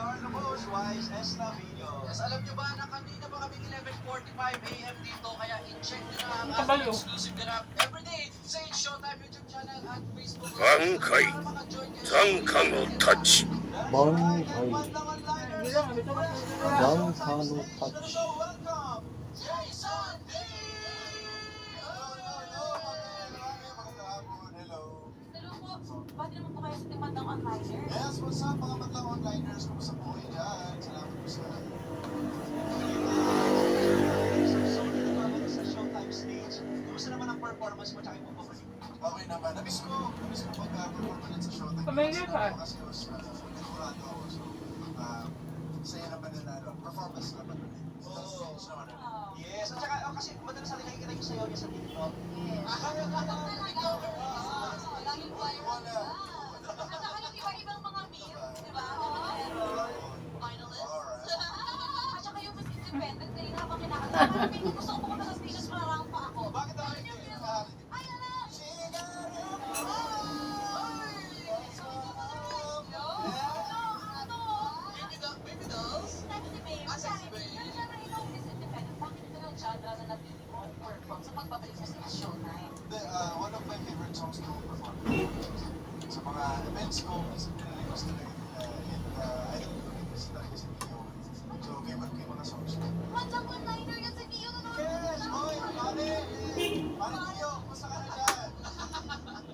are the most wise Esta video. Yes, alam nyo ba na kanina pa kami 11:45 AM dito, kaya i-check nyo na ang ating exclusive ganap everyday sa Showtime YouTube channel at Facebook. 挽回残価のタッチ挽回 One-liners. 段差のタッチ So welcome, Jason D! Bakit naman po kayo sa timad ng onliner? Yes, what's up mga madlang onliners? Kumusta po kayo dyan? Salamat po sa sa Showtime stage. Kumusta naman ang performance mo tsaka yung pabalik? Okay naman. Namiss ko pagka-perform ulit sa Showtime. Pamilya ka? Kasi was nagurado ako. So, saya naman na performance naman ulit. Stage naman ulit. Yes, at saka kasi madalas natin nakikita yung sayaw niya sa TikTok. Yes. Laging tayo. Wala. At saka yung iba-ibang mga meme, di ba? Finalist. At saka yung Miss Independent, kanina habang kinakanta. Parang gusto ko pumunta sa stages para round pa ako. Bakit ako hindi? Ay, ala! Baby dolls? Sexy babe. Sexy babe. Pero syempre, ikaw, Miss Independent, bakit ito ng genre na napili mo ang perform sa pagbabalik mo sa Showtime? One of my favorite songs to perform. Sa mga events ko, minsan pinalipas talaga nila. And I don't know, it's talaga si Mio. So, favorite ko yung mga songs ko. Madlang onliner yan si Mio. Yes! Oy! Mami! Mami Mio! Kumusta ka na dyan?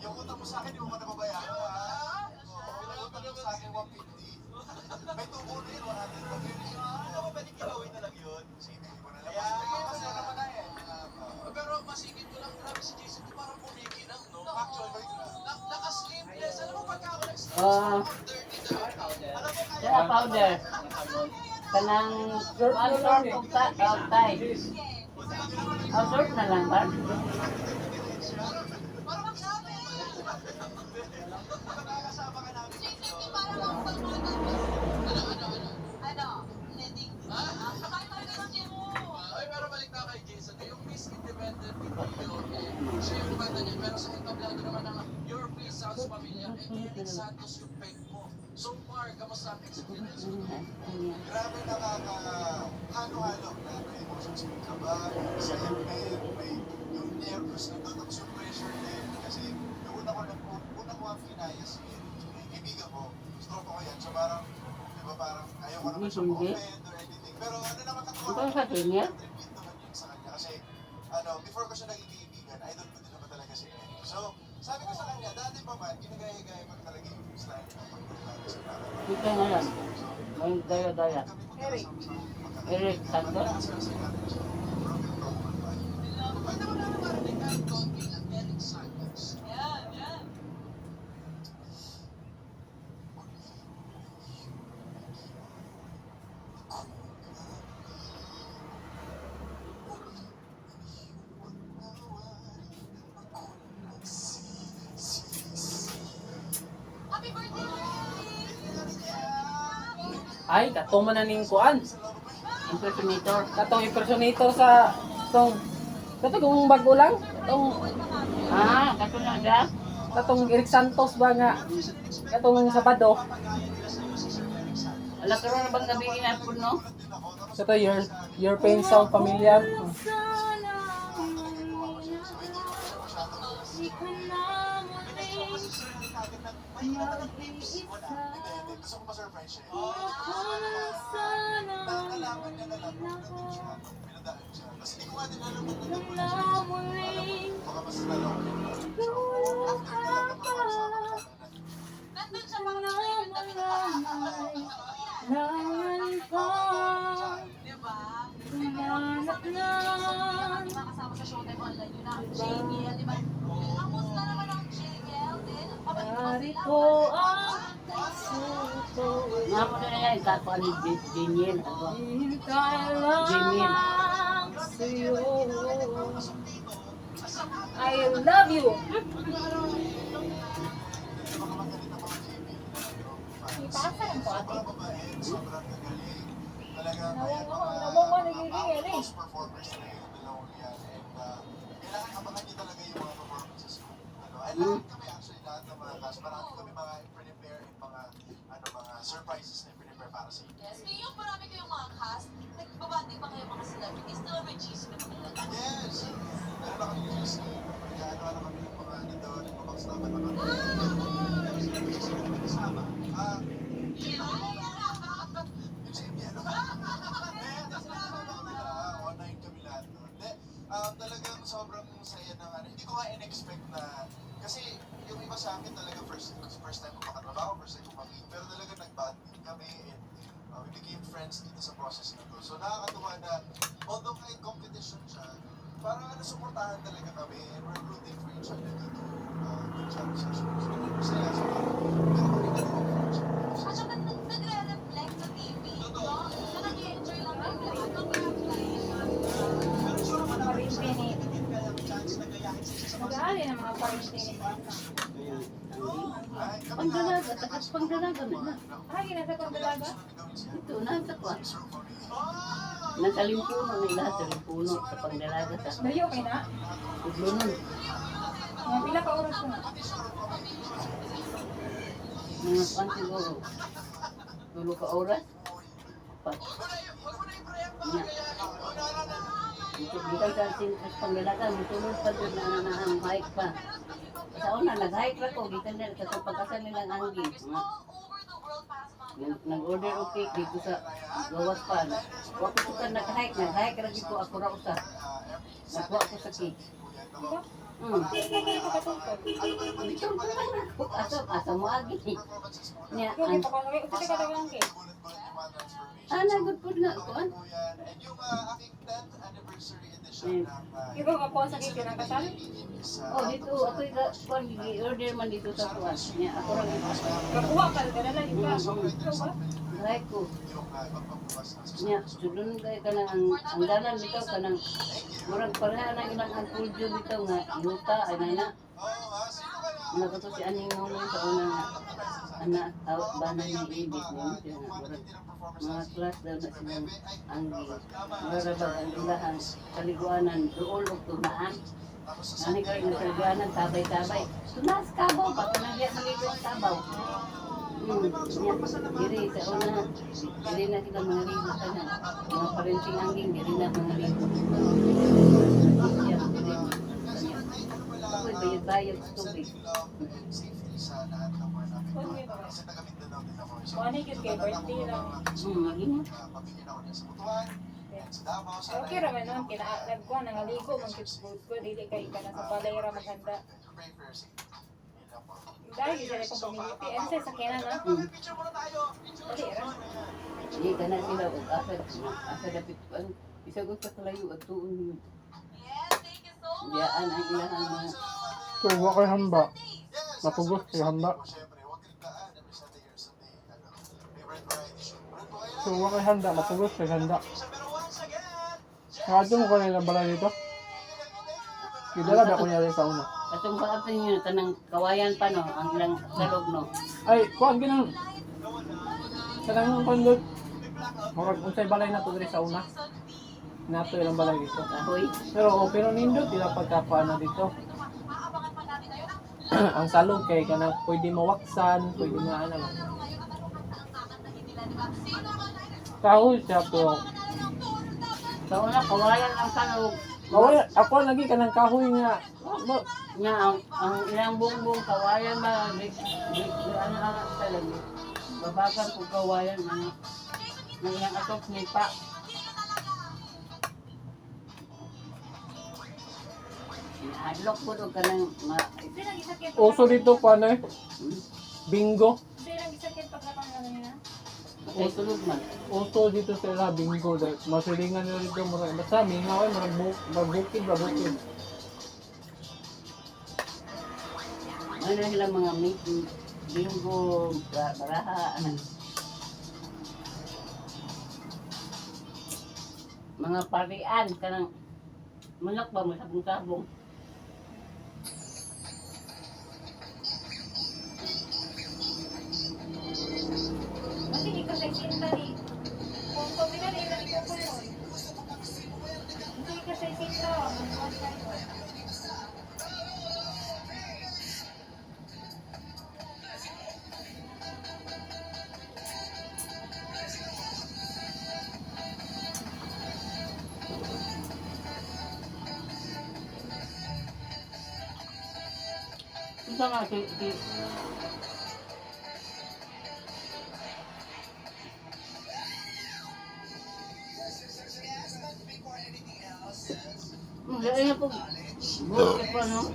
Yung utang mo sa akin, hindi mo ka nababayaran, ha? Oo, utang mo sa akin, 150. May tubo na yun, 100 pa yun. Ano ba pwede kilawin na lang yun? Sige, hindi ko na lang. Mas na naman na eh. Pero masigit ko lang, grabe si Jason, di parang kumikinang, no? Actually, Naka-sleeveless. Alam mo, pagka ako nag-sleeveless, Ah. ako dirty. Alam mo, kaya Kaya powder. Kanang one sort of tie. Short na lang ba? Parang magsabi. nakakasama ka namin Jason, dito. di parang ang pagmana. Ano? Netting. Sakay tayo na ng gym mo. Ay, pero balik na kay Jason. Yung Miss Independent video, siya yung banda niya. Pero sa entablado naman ng Your Place Sounds Familiar, Eric Santos yung peg mo. So far, kamusta ang experience mo? Grabe nakaka-halo-halo na may emotions, may kaba, saya, may yung nervous na doon, tapos yung pressure din. Kasi yung una ko ang kinaya si kaibigan ko, stroke ko yan. So parang, di ba parang ayaw ko naman siya ma-offend or anything. Pero ano naman katuwa Ito sa kanya? tribute naman yun sa kanya. Kasi before ko siya naging kaibigan, idol ko din naman talaga si Eric. So sabi ko sa kanya, dati pa man, ginagaya-gaya ko talaga yung style ng pagkakala sa parang. Ito na lang. May daya-daya. Eric Santos. Pwede mo na marinig ang konti ng Eric Santos. Yan, yan. Happy birthday, Ay, katong man na ning kuan. Impersonator. Katong impersonator sa katong kung bago lang. Katong na siya. Katong Eric Santos ba nga. Katong Sabado. Wala ka rin bang nabigyan na po, no? Ito your pain sound familiar. Gusto ko ma-surprise siya. Nalaman niya na lang kung pinadaan siya. Kasi hindi ko nga din alam kung nandun siya. Baka mas lalong. So, after ko lang naman kasama siya. Nandun siya mga nakikita na pinaka-aaway. Di ba? Nakasama sa Showtime Online yun ang JBL, di ba? Kamusta naman ang JBL din? Pabalik ba sila? Nga mo na yan, kakuan ni Jimien. Jimien. I love you. Sobrang mabait, sobrang gagaling. Talagang most performers na yung dalawang yan. And kailangan abangan niyo talaga yung mga performances ko. Lahat kami actually, lahat ng mga cast, marami kami mga prepare yung mga surprises na prepare para sa inyo. Yes, ngayon marami kayong mga cast. Nagbabanding ba kayo mga celebrities? Diba may GC na kanila? Yes! Meron ako yung GC. Nag-ano na kami ng mga ano doon, nagpapagslaban na kami. Pero sila may GC na kasama. Yung sa Ibiano. Online kami lahat doon. Talagang sobrang saya ng ano. Hindi ko nga in-expect na, kasi yung iba sa akin talaga first time ko makatrabaho, first time ko mag-meet. Pero talaga nag-bonding kami and we became friends dito sa process na to. So nakakatuwa na, although kahit competition siya, parang suportahan talaga kami and we're rooting for each other to do good job sa shows. So masaya sa kami. Pero kami na naman for each other. At saka nagre-reflect sa TV. No? Na nag-enjoy lang kayo lahat. Pero sure naman ako sa Parinti ni kaya may chance na gayahin siya sa Mag-aali ng mga parinti ni Bata. Panggalaga, takas panggalaga na. Ah, ginasa pang dalaga? Ito, nasa ko. Nasa limpuno na lahat sa limpuno sa panggalaga sa Layo kay na. Tudlunon. Mga pila ka oras na. Mga kwan siguro. Tulo ka oras. Pa. Nga. Dito sa panggalaga, matulog pa doon na ang hike pa. Sa una, nag-hike na ko. Dito na, sa pagkasal nilang anggi. Mga nag-order o cake dito sa gawas pa. Wako ko ka nag-hike ra dito ako ra usa. Nagwa ko sa cake. Diba? Dito Ito katungkol. ko lang ako. Asa mo agi. Nya, Yung kita ko nung ito ka dagang kay. nagod po nga ko. And yung aking 10th anniversary edition ng Ikaw nga po sa kay ng kasal. Oh, dito ako kwan order man dito sa kuan. Nya, ako ra ito. Kakuha ka na lang iba. Ikaw ba? Like ko. yung pagpapabukas ng Nya, sudun kay kanang ang dalan bitaw kanang murag pareha na ilang ang kuljo bitaw nga yuta ay na. sino kaya? Mga kato si aning nguloy sa una nga anak out ba na ni ibig mo siya nga murag mga class daw na silang anggi. Marabag ang ilahan kaliguanan dool og tunaan. Ani kay nga kaliguanan tabay-tabay. Tunas kabaw pa kanang maligo ang kabaw. Diri sa una, diri na kita mga ligo ka na. Mga parenting angging, diri na mga ligo. Ako'y bayad-bayad sa tubig. Safety sa lahat ng mga namin. Kasi taga-Mindanao din ako. So, Kuha ni kay birthday lang. Mag-ingat. pamilya na ako niya sa Butuan, sa Davao, sa Okay ra man nun nagkuha nang aligo man kit ko dili kay kana sa balay ra maghanda. Pray for your safety. Yun lang po. Dahil sila kong pamiliti. Ano sa sakyanan na? Picture muna tayo. Dali ra. Hindi ka na sila o asa dapit pa. Isa ko sa kalayo at tuon. Yes, thank you so much. Diyaan ang ilahan mga So, wa kay hamba. Yes, Matugos kay hamba. Siyempre, huwag ligtaan every Sunday or Sunday. Favorite variety show. Ano po kaya? So, wa kay handa. Matugos kay handa. Pero once again, Nakadyo mo kanila balay dito? Kidala ba ko niya rin sa una? katong kaapin nyo kanang kawayan pa no, ang ilang salog no. Ay, kuhan ginang. Kanang pandot. Murag unsay balay na to diri sa una. Nato ilang balay dito. Kahoy. Pero okay no nindot, tila pagkakuan na dito. Aabangan pa natin ngayon. Ang salog kay kanang pwede mawaksan, pwede na ano. Laro ngayon at ano kang kakantahin nila, di ba? Sino ba tayo? Kahoy siya pero Sa una kawayan ang salog. ako lagi kanang kahoy nga. Nga ang ilang buong kawayan ba ano ang salog. Babakan ko kawayan ano. Nang ilang atok ni pa. Adlock po doon ka ng Hindi lang isakit. Uso dito kuan eh. Bingo. Hindi lang isakit pagkatang ano nila. ay tulog man. Uso dito sa ila bingo dahil masilingan nila dito murag basta mingaw ay murag babukid. Ano na sila mga meeting, bingo, baraha, mga parian, kanang manok ba, masabong-sabong. Kasi di ka sa isinta ni. Kung pamilya na ilang ito ko yun. Hindi ka sa isinta. Ito nga, Magkaya po, buti pa, no?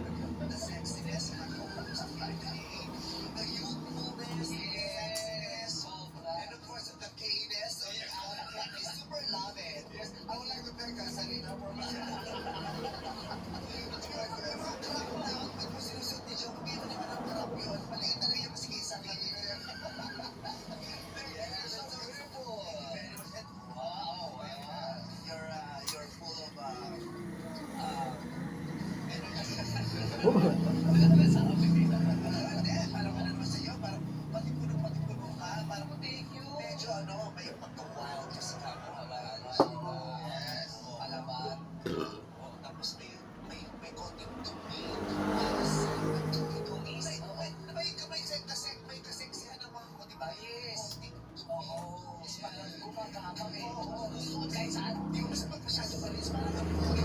Kahit saan, di mo sa pagpasyado pa rin sa mga